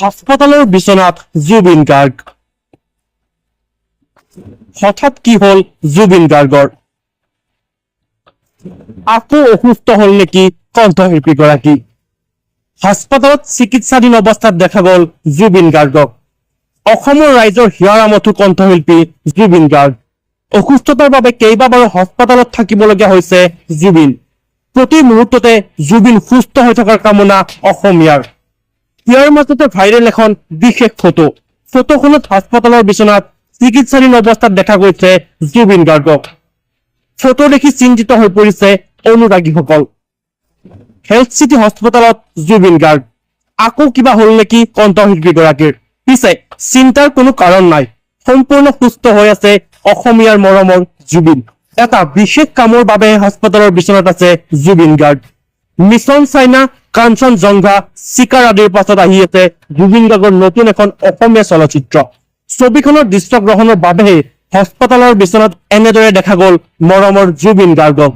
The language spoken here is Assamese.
হাসপাতালৰ বিচনাত জুবিন গাৰ্গ। হঠাৎ কি হল জুবিন গাৰ্গৰ? আকৌ অসুস্থ হল নেকি কণ্ঠশিল্পীগৰাকী? হাস্পাতালত চিকিৎসাধীন অৱস্থাত দেখা গল জুবিন গাৰ্গক। অসমৰ ৰাইজৰ হিয়াৰ আমঠু কণ্ঠশিল্পী জুবিন গাৰ্গ। অসুস্থতাৰ বাবে কেইবাবাৰো হাস্পাতালত থাকিবলগীয়া হৈছে জুবিন। প্ৰতি মুহূৰ্ততে জুবিন সুস্থ হৈ থকাৰ কামনা অসমীয়াৰ। ইয়াৰ মাজতে ভাইৰেল এখন বিশেষ ফটোখনত হাস্পাতালৰ বিচনাত চিকিৎসাধীন অৱস্থাত দেখা গৈছে জুবিন গাৰ্গক। ফটো দেখি চিন্তিত হৈ পৰিছে অনুৰাগীসকল। হেল্থ চিটি হস্পিতালত জুবিন গাৰ্গ। আকৌ কিবা হল নেকি কণ্ঠশিল্পীগৰাকীৰ? পিছে চিন্তাৰ কোনো কাৰণ নাই, সম্পূৰ্ণ সুস্থ হৈ আছে অসমীয়াৰ মৰমৰ জুবিন। এটা বিশেষ কামৰ বাবে হাস্পাতালৰ বিচনাত আছে জুবিন গাৰ্গ। মিছন চাইনা, কাঞ্চনজংঘা, চিকাৰ আদিৰ পাছত আহি আছে জুবিন গাৰ্গৰ নতুন এখন অসমীয়া চলচ্চিত্ৰ। ছবিখনৰ দৃশ্যগ্ৰহণৰ বাবেহে হাস্পাতালৰ বিচনাত এনেদৰে দেখা গল মৰমৰ জুবিন গাৰ্গক।